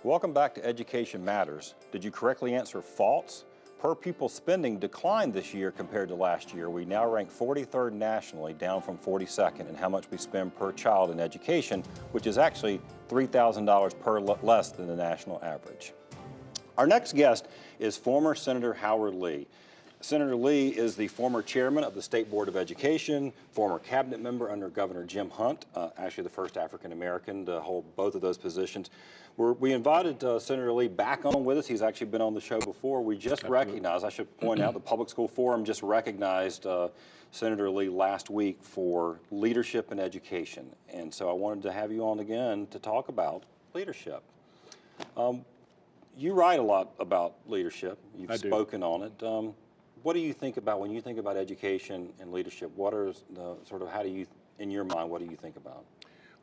Welcome back to Education Matters. Did you correctly answer false? Per pupil spending declined this year compared to last year. We now rank 43rd nationally, down from 42nd in how much we spend per child in education, which is actually $3,000 per less than the national average. Our next guest is former Senator Howard Lee. Senator Lee is the former chairman of the State Board of Education, former cabinet member under Governor Jim Hunt, actually the first African American to hold both of those positions. We invited Senator Lee back on with us. He's actually been on the show before. We just recognized, I should point out, the Public School Forum just recognized Senator Lee last week for leadership in education. And so I wanted to have you on again to talk about leadership. You write a lot about leadership. You've spoken on it. What do you think about when you think about education and leadership? What are the sort of, how do you, in your mind, what do you think about?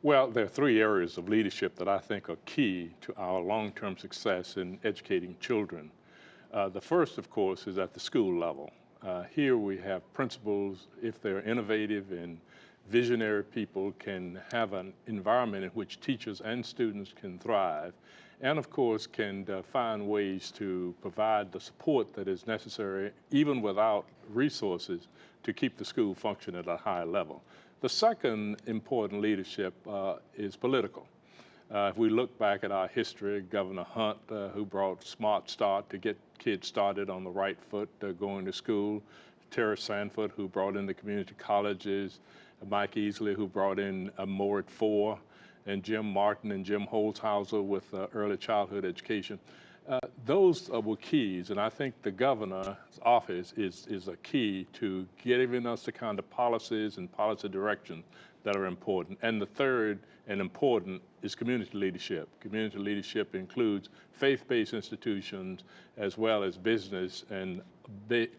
Well, there are three areas of leadership that I think are key to our long-term success in educating children. The first, of course, is at the school level. Here we have principals, if they're innovative and visionary people, can have an environment in which teachers and students can thrive, and of course can find ways to provide the support that is necessary, even without resources, to keep the school functioning at a high level. The second important leadership is political. If we look back at our history, Governor Hunt, who brought Smart Start to get kids started on the right foot going to school, Terry Sanford, who brought in the community colleges, Mike Easley, who brought in More at 4, and Jim Martin and Jim Holzhauser with early childhood education. Those were keys, and I think the governor's office is a key to giving us the kind of policies and policy direction that are important. And the third and important is community leadership. Community leadership includes faith-based institutions as well as business and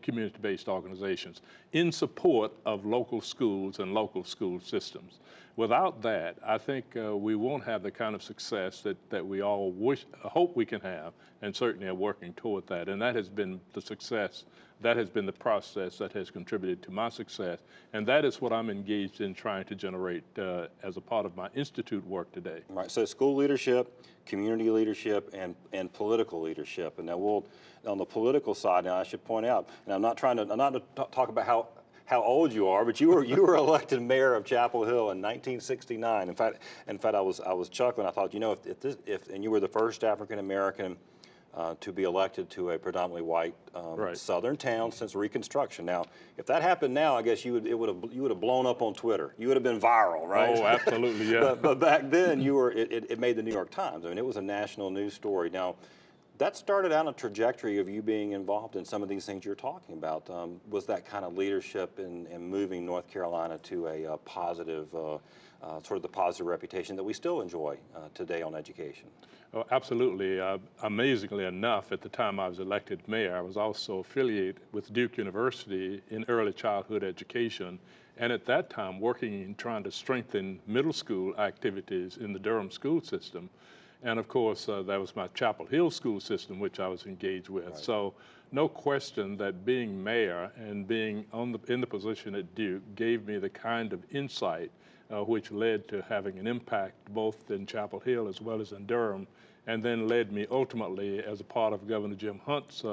community-based organizations in support of local schools and local school systems. Without that, I think we won't have the kind of success that we all hope we can have, and certainly are working toward that. And that has been the success, that has been the process that has contributed to my success. And that is what I'm engaged in trying to generate as a part of my institute work today. Right, so school leadership, community leadership, and political leadership. And now we'll, on the political side, now I should point out, and I'm not to talk about how old you are, but you were elected mayor of Chapel Hill in 1969. In fact, I was chuckling. I thought, you know, and you were the first African American to be elected to a predominantly white southern town since Reconstruction. Now, if that happened now, I guess you would have blown up on Twitter. You would have been viral, right? Oh, absolutely, yeah. but back then, it made the New York Times. I mean, it was a national news story. Now, that started out a trajectory of you being involved in some of these things you're talking about. Was that kind of leadership in moving North Carolina to a positive, sort of the positive reputation that we still enjoy today on education? Oh, absolutely. Amazingly enough, at the time I was elected mayor, I was also affiliated with Duke University in early childhood education, and at that time working in trying to strengthen middle school activities in the Durham school system. And of course, that was my Chapel Hill school system, which I was engaged with. Right. So no question that being mayor and being in the position at Duke gave me the kind of insight which led to having an impact both in Chapel Hill as well as in Durham, and then led me ultimately as a part of Governor Jim Hunt's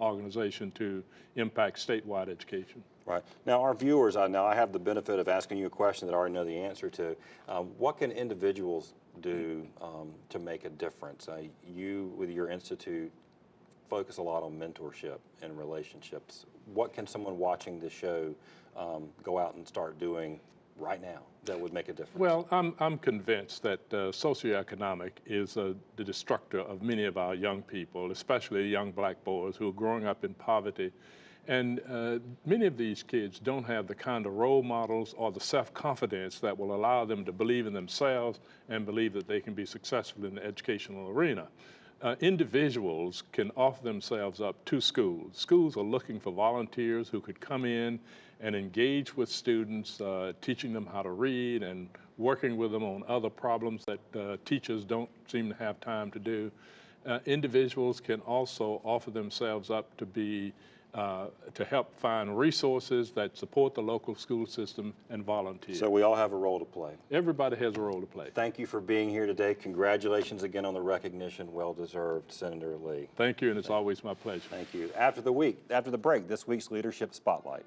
organization to impact statewide education. Right. Now, our viewers, now I have the benefit of asking you a question that I already know the answer to. What can individuals do to make a difference? You, with your institute, focus a lot on mentorship and relationships. What can someone watching this show go out and start doing right now that would make a difference? Well, I'm convinced that socioeconomic is the destructor of many of our young people, especially young black boys who are growing up in poverty. And many of these kids don't have the kind of role models or the self-confidence that will allow them to believe in themselves and believe that they can be successful in the educational arena. Individuals can offer themselves up to schools. Schools are looking for volunteers who could come in and engage with students, teaching them how to read and working with them on other problems that teachers don't seem to have time to do. Individuals can also offer themselves up to be to help find resources that support the local school system and volunteer. So we all have a role to play. Everybody has a role to play. Thank you for being here today. Congratulations again on the recognition. Well deserved, Senator Lee. Thank you, and it's always my pleasure. Thank you. After the break, this week's Leadership Spotlight.